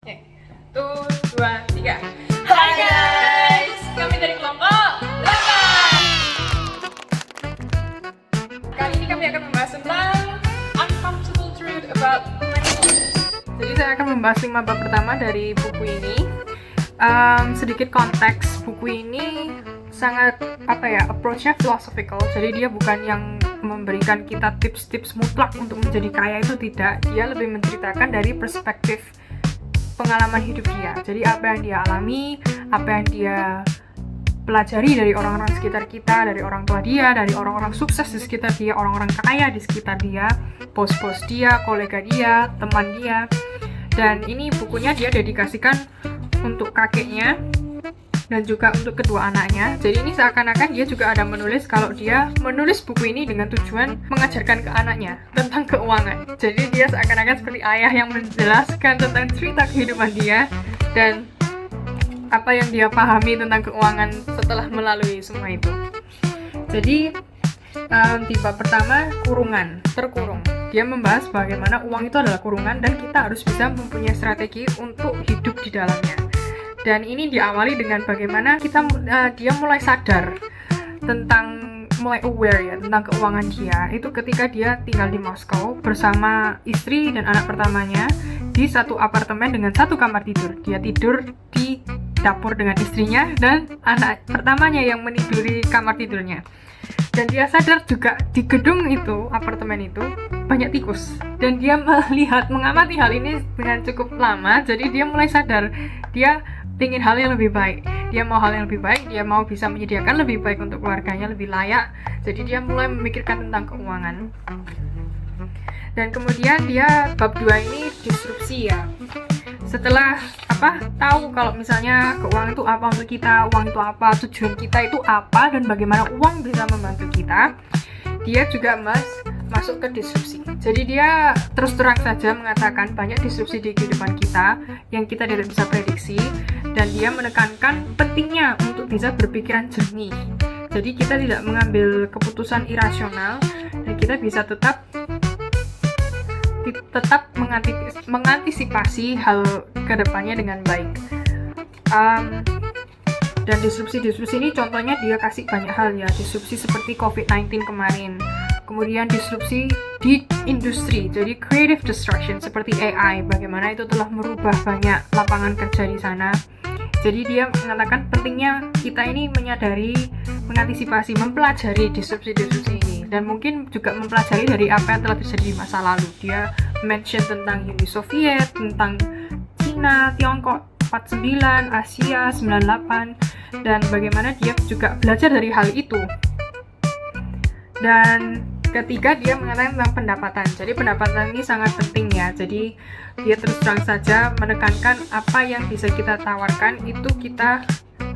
Oke, 2, 3. Hai guys, kami dari kelompok 8. Kali ini kami akan membahas tentang uncomfortable truth about mental. Jadi saya akan membahas 5 bab pertama dari buku ini. Sedikit konteks, buku ini sangat approach-nya philosophical. Jadi dia bukan yang memberikan kita tips-tips mutlak untuk menjadi kaya, itu tidak. Dia lebih menceritakan dari perspektif pengalaman hidup dia. Jadi apa yang dia alami, apa yang dia pelajari dari orang-orang sekitar kita, dari orang tua dia, dari orang-orang sukses di sekitar dia, orang-orang kaya di sekitar dia, bos-bos dia, kolega dia, teman dia. Dan ini bukunya dia dedikasikan untuk kakeknya dan juga untuk kedua anaknya. Jadi ini seakan-akan dia juga ada menulis kalau dia menulis buku ini dengan tujuan mengajarkan ke anaknya tentang keuangan. Jadi dia seakan-akan seperti ayah yang menjelaskan tentang cerita kehidupan dia dan apa yang dia pahami tentang keuangan setelah melalui semua itu. Jadi di bab pertama, terkurung. Dia membahas bagaimana uang itu adalah kurungan dan kita harus bisa mempunyai strategi untuk hidup di dalamnya. Dan ini diawali dengan bagaimana dia mulai sadar mulai aware ya tentang keuangan dia. Itu ketika dia tinggal di Moskow bersama istri dan anak pertamanya di satu apartemen dengan satu kamar tidur. Dia tidur di dapur dengan istrinya dan anak pertamanya yang meniduri kamar tidurnya. Dan dia sadar juga di gedung itu, apartemen itu, banyak tikus. Dan dia mengamati hal ini dengan cukup lama. Jadi dia mulai sadar dia ingin hal yang lebih baik. Dia mau hal yang lebih baik, dia mau bisa menyediakan lebih baik untuk keluarganya, lebih layak. Jadi dia mulai memikirkan tentang keuangan. Dan kemudian dia bab 2 ini disrupsi ya. Setelah tahu kalau misalnya keuangan itu apa untuk kita, uang itu apa, tujuan kita itu apa, dan bagaimana uang bisa membantu kita, dia juga masuk ke disrupsi. Jadi dia terus terang saja mengatakan banyak disrupsi di kehidupan kita yang kita tidak bisa prediksi, dan dia menekankan pentingnya untuk bisa berpikiran jernih. Jadi kita tidak mengambil keputusan irasional dan kita bisa tetap mengantisipasi hal kedepannya dengan baik. Dan disrupsi ini contohnya dia kasih banyak hal ya, disrupsi seperti COVID-19 kemarin, kemudian disrupsi di industri, jadi creative destruction seperti AI, bagaimana itu telah merubah banyak lapangan kerja di sana. Jadi dia mengatakan pentingnya kita ini menyadari, mengantisipasi, mempelajari disrupsi ini, dan mungkin juga mempelajari dari apa yang telah terjadi di masa lalu. Dia mention tentang Uni Soviet, tentang Cina, Tiongkok 49, Asia 98, dan bagaimana dia juga belajar dari hal itu. Dan ketiga, dia mengatakan tentang pendapatan. Jadi pendapatan ini sangat penting ya. Jadi dia terus terang saja menekankan apa yang bisa kita tawarkan itu kita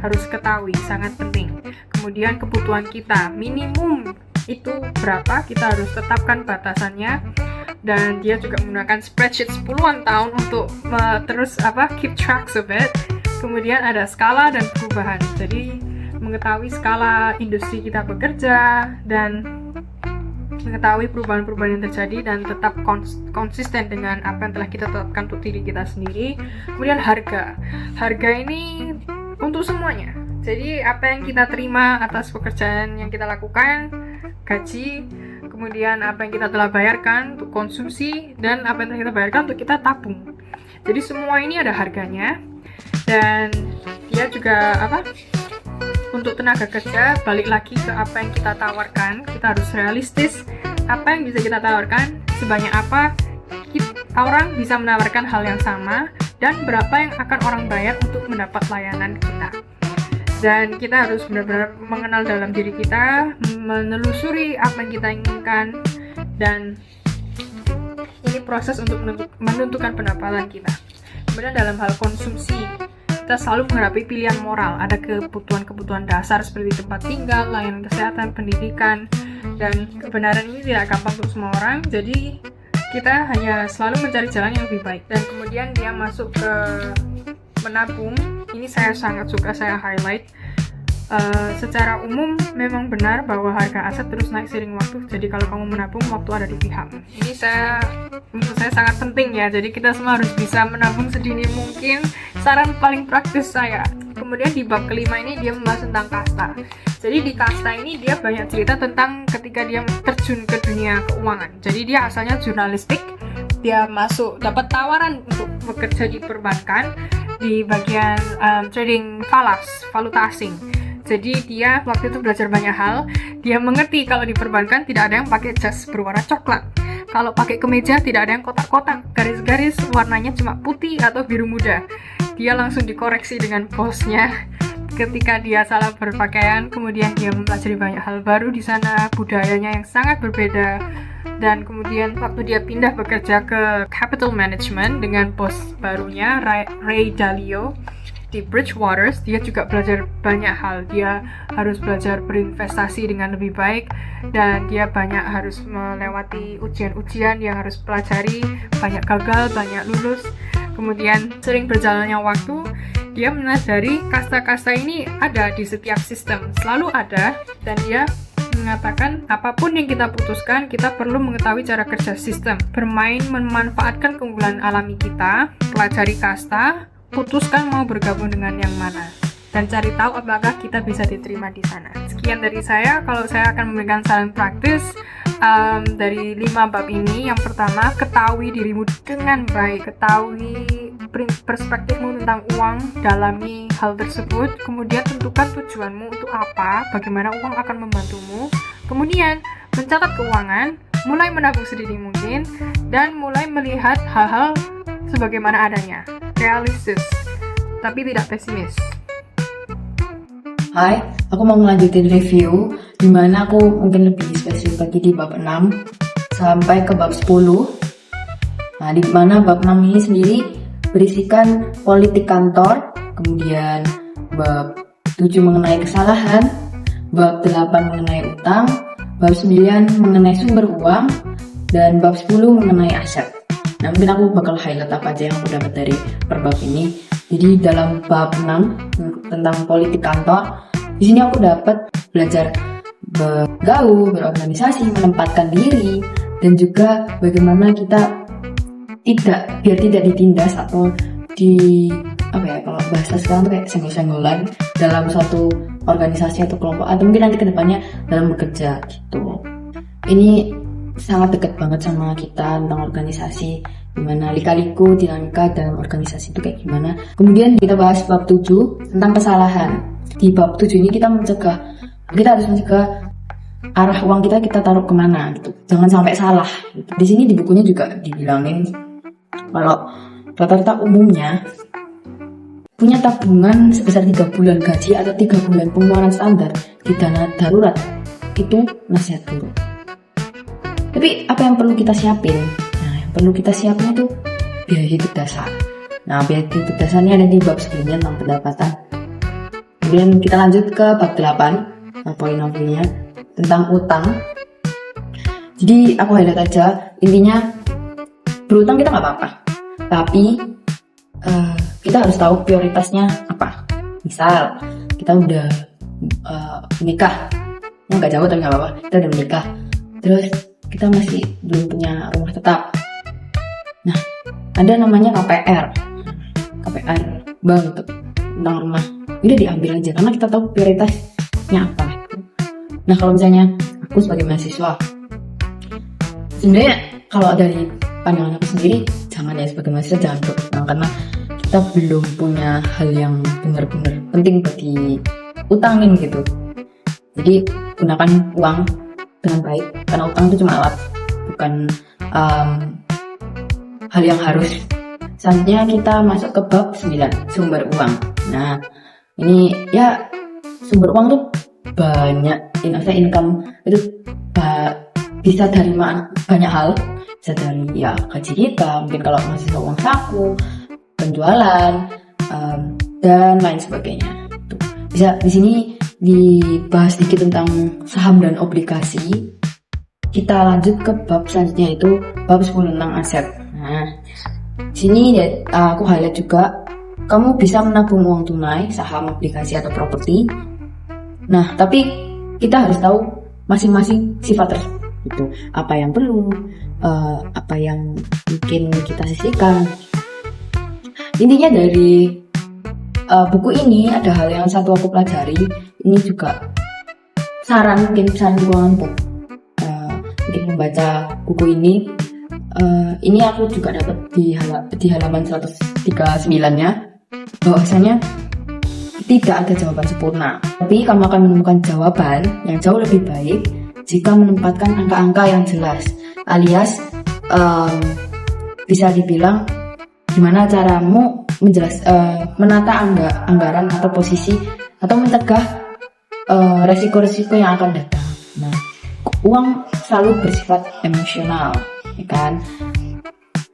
harus ketahui, sangat penting. Kemudian kebutuhan kita, minimum itu berapa, kita harus tetapkan batasannya. Dan dia juga menggunakan spreadsheet 10-an tahun untuk keep tracks of it. Kemudian ada skala dan perubahan. Jadi mengetahui skala industri kita bekerja dan mengetahui perubahan-perubahan yang terjadi dan tetap konsisten dengan apa yang telah kita tetapkan untuk diri kita sendiri. Kemudian harga ini untuk semuanya. Jadi apa yang kita terima atas pekerjaan yang kita lakukan, gaji, kemudian apa yang kita telah bayarkan untuk konsumsi, dan apa yang telah kita bayarkan untuk kita tabung. Jadi semua ini ada harganya. Dan dia juga untuk tenaga kerja, balik lagi ke apa yang kita tawarkan. Kita harus realistis, apa yang bisa kita tawarkan, sebanyak apa orang bisa menawarkan hal yang sama, dan berapa yang akan orang bayar untuk mendapat layanan kita. Dan kita harus benar-benar mengenal dalam diri kita, menelusuri apa yang kita inginkan, dan ini proses untuk menentukan pendapatan kita. Kemudian dalam hal konsumsi, kita selalu menghadapi pilihan moral. Ada kebutuhan-kebutuhan dasar seperti tempat tinggal, layanan kesehatan, pendidikan, dan kebenaran ini tidak gampang untuk semua orang. Jadi kita hanya selalu mencari jalan yang lebih baik. Dan kemudian dia masuk ke menabung. Ini saya sangat suka, saya highlight. Secara umum memang benar bahwa harga aset terus naik seiring waktu. Jadi kalau kamu menabung, waktu ada di pihakmu. Ini menurut saya sangat penting ya. Jadi kita semua harus bisa menabung sedini mungkin. Saran paling praktis saya. Kemudian di bab kelima ini dia membahas tentang kasta. Jadi di kasta ini dia banyak cerita tentang ketika dia terjun ke dunia keuangan. Jadi dia asalnya jurnalistik. Dia masuk dapat tawaran untuk bekerja di perbankan di bagian trading valuta asing. Jadi dia waktu itu belajar banyak hal. Dia mengerti kalau di perbankan tidak ada yang pakai jas berwarna coklat. Kalau pakai kemeja tidak ada yang kotak-kotak, garis-garis warnanya cuma putih atau biru muda. Dia langsung dikoreksi dengan bosnya ketika dia salah berpakaian. Kemudian dia mempelajari banyak hal baru di sana, budayanya yang sangat berbeda. Dan kemudian waktu dia pindah bekerja ke capital management dengan bos barunya Ray Dalio di Bridgewaters, dia juga belajar banyak hal. Dia harus belajar berinvestasi dengan lebih baik, dan dia banyak harus melewati ujian-ujian yang harus pelajari, banyak gagal, banyak lulus. Kemudian sering berjalannya waktu, dia menyadari kasta-kasta ini ada di setiap sistem, selalu ada, dan dia mengatakan apapun yang kita putuskan, kita perlu mengetahui cara kerja sistem, bermain memanfaatkan keunggulan alami kita, pelajari kasta, putuskan mau bergabung dengan yang mana, dan cari tahu apakah kita bisa diterima di sana. Sekian dari saya. Kalau saya akan memberikan saran praktis dari 5 bab ini. Yang pertama, ketahui dirimu dengan baik, ketahui perspektifmu tentang uang, dalami hal tersebut. Kemudian tentukan tujuanmu untuk apa, bagaimana uang akan membantumu. Kemudian mencatat keuangan, mulai menabung sedini mungkin, dan mulai melihat hal-hal sebagaimana adanya, realistis tapi tidak pesimis. Hai, aku mau ngelanjutin review dimana aku mungkin lebih spesifik lagi di bab 6 sampai ke bab 10. Nah, di mana bab 6 ini sendiri berisikan politik kantor, kemudian bab 7 mengenai kesalahan, bab 8 mengenai utang, bab 9 mengenai sumber uang, dan bab 10 mengenai aset. Nah, mungkin aku bakal highlight apa aja yang aku dapat dari per bab ini. Jadi dalam bab 6 tentang politik kantor, di sini aku dapat belajar bergaul, berorganisasi, menempatkan diri, dan juga bagaimana kita biar tidak ditindas atau kalau bahasa sekarang tuh kayak senggol-senggolan dalam suatu organisasi atau kelompok, atau mungkin nanti kedepannya dalam bekerja gitu. Ini sangat dekat banget sama kita tentang organisasi, gimana lika-liku dinamika dalam organisasi itu kayak gimana. Kemudian kita bahas bab 7 tentang kesalahan. Di bab 7 ini kita harus mencegah arah uang kita taruh kemana gitu, jangan sampai salah gitu. Di sini di bukunya juga dibilangin kalau rata-rata umumnya punya tabungan sebesar 3 bulan gaji atau 3 bulan pengeluaran standar di dana darurat itu nasihat buruk. Tapi apa yang perlu kita siapin? Nah, yang perlu kita siapin itu biaya hidup dasar. Nah, biaya hidup dasarnya ada di bab sebelumnya tentang pendapatan. Kemudian kita lanjut ke bab 8, poin-poinnya tentang utang. Jadi aku highlight aja, intinya berutang kita nggak apa-apa, tapi kita harus tahu prioritasnya apa. Misal kita udah menikah, nggak jauh tapi nggak apa-apa, kita udah menikah, terus kita masih belum punya rumah tetap. Nah, ada namanya KPR bank untuk tentang rumah. Udah diambil aja karena kita tahu prioritasnya apa. Nah, kalau misalnya aku sebagai mahasiswa, sebenarnya kalau dari pandangan aku sendiri, jangan ya, sebagai mahasiswa jangan berutang karena kita belum punya hal yang benar-benar penting buat diutangin gitu. Jadi gunakan uang dengan baik, karena utang itu cuma alat, bukan hal yang harus. Selanjutnya kita masuk ke bab 9, sumber uang. Nah, ini ya sumber uang tuh banyak, income itu bisa dari banyak hal, bisa dari ya gaji kita, mungkin kalau mahasiswa uang saku, penjualan, dan lain sebagainya. Tuh. Bisa di sini dibahas sedikit tentang saham dan obligasi. Kita lanjut ke bab selanjutnya, itu bab 10 tentang aset. Nah, sini ya, aku highlight juga, kamu bisa menabung uang tunai, saham, obligasi, atau properti. Nah, tapi kita harus tahu masing-masing sifat tersebut. Itu apa yang perlu, apa yang mungkin kita sisihkan. Intinya dari buku ini ada hal yang satu aku pelajari. Ini juga mungkin saran keuangan untuk mungkin membaca buku ini. Ini aku juga dapat di halaman 139-nya, bahwasanya tidak ada jawaban sempurna, tapi kamu akan menemukan jawaban yang jauh lebih baik jika menempatkan angka-angka yang jelas, alias bisa dibilang gimana caramu menata anggaran atau posisi atau mencegah resiko-resiko yang akan datang. Nah, uang selalu bersifat emosional, ya kan?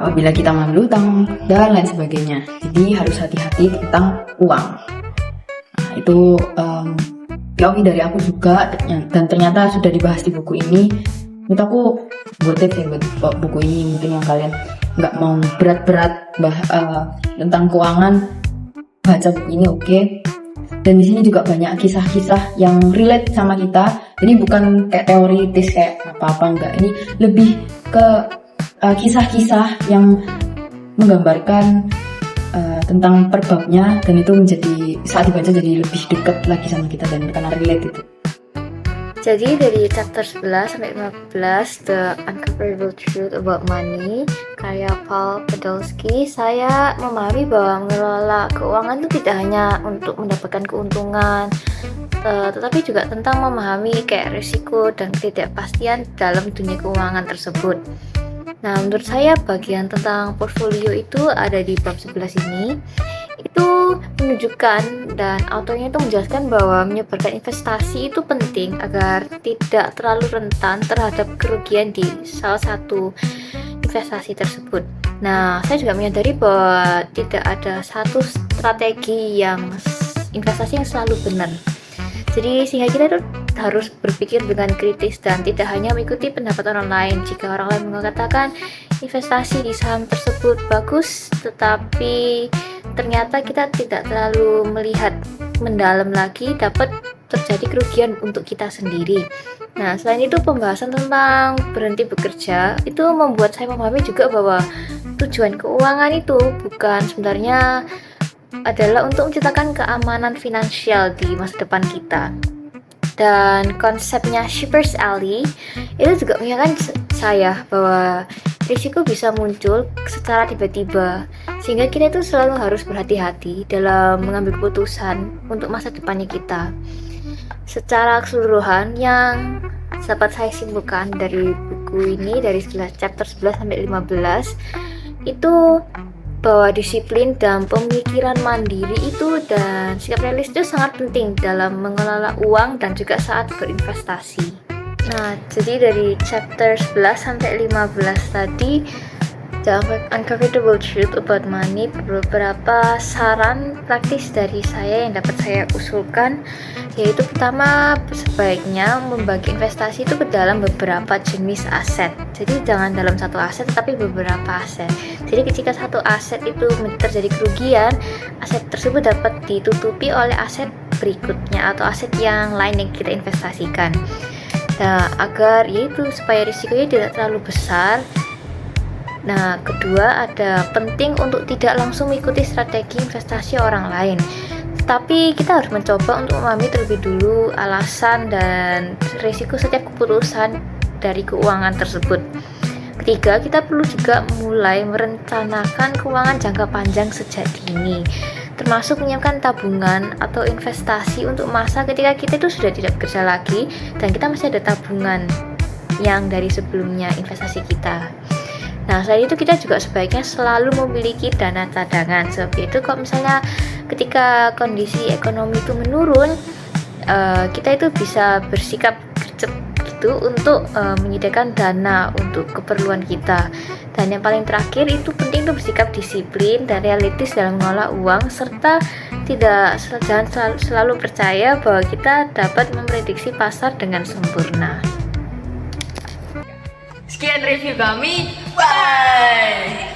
Apabila kita mengambil utang dan lain sebagainya, jadi harus hati-hati tentang uang. Nah, itu POV dari aku juga, dan ternyata sudah dibahas di buku ini. Menurut aku buat tips ya buat buku ini, mungkin yang kalian nggak mau berat-berat tentang keuangan, baca buku ini oke. Dan di sini juga banyak kisah-kisah yang relate sama kita. Ini bukan kayak teoritis kayak apa-apa, enggak. Ini lebih ke kisah-kisah yang menggambarkan tentang perbabnya, dan itu menjadi saat dibaca jadi lebih dekat lagi sama kita dan karena relate itu. Jadi dari chapter 11 sampai 15 The Uncomfortable Truth About Money karya Paul Podolsky, saya memahami bahwa mengelola keuangan itu tidak hanya untuk mendapatkan keuntungan, tetapi juga tentang memahami kayak risiko dan ketidakpastian dalam dunia keuangan tersebut. Nah, menurut saya bagian tentang portfolio itu ada di bab 11 ini. Itu menunjukkan dan autornya itu menjelaskan bahwa menyebarkan investasi itu penting agar tidak terlalu rentan terhadap kerugian di salah satu investasi tersebut. Nah, saya juga menyadari bahwa tidak ada satu strategi investasi yang selalu benar. Jadi sehingga kita itu harus berpikir dengan kritis dan tidak hanya mengikuti pendapat orang lain. Jika orang lain mengatakan investasi di saham tersebut bagus, tetapi ternyata kita tidak terlalu melihat mendalam lagi, dapat terjadi kerugian untuk kita sendiri. Nah, selain itu pembahasan tentang berhenti bekerja itu membuat saya memahami juga bahwa tujuan keuangan itu bukan sebenarnya adalah untuk menciptakan keamanan finansial di masa depan kita. Dan konsepnya Shipper's Alley itu juga mengingatkan saya bahwa risiko bisa muncul secara tiba-tiba, sehingga kita itu selalu harus berhati-hati dalam mengambil keputusan untuk masa depannya kita. Secara keseluruhan yang dapat saya simpulkan dari buku ini, dari chapter 11 sampai 15, itu bahwa disiplin dan pemikiran mandiri itu dan sikap realistis itu sangat penting dalam mengelola uang dan juga saat berinvestasi. Nah, jadi dari chapter 11 sampai 15 tadi, The Uncomfortable Truth About Money, beberapa saran praktis dari saya yang dapat saya usulkan, yaitu pertama, sebaiknya membagi investasi itu ke dalam beberapa jenis aset. Jadi jangan dalam satu aset tetapi beberapa aset. Jadi ketika satu aset itu terjadi kerugian, aset tersebut dapat ditutupi oleh aset berikutnya atau aset yang lain yang kita investasikan. Nah, agar yaitu supaya risikonya tidak terlalu besar. Nah, kedua, ada penting untuk tidak langsung mengikuti strategi investasi orang lain. Tapi kita harus mencoba untuk memahami terlebih dulu alasan dan risiko setiap keputusan dari keuangan tersebut. Ketiga, kita perlu juga mulai merencanakan keuangan jangka panjang sejak dini, termasuk menyiapkan tabungan atau investasi untuk masa ketika kita itu sudah tidak bekerja lagi dan kita masih ada tabungan yang dari sebelumnya investasi kita. Nah, selain itu kita juga sebaiknya selalu memiliki dana cadangan. Seperti itu kalau misalnya ketika kondisi ekonomi itu menurun, kita itu bisa bersikap gercep gitu untuk menyediakan dana untuk keperluan kita. Dan yang paling terakhir itu penting untuk bersikap disiplin dan realistis dalam mengelola uang, serta jangan selalu percaya bahwa kita dapat memprediksi pasar dengan sempurna. Sekian review kami. Bye.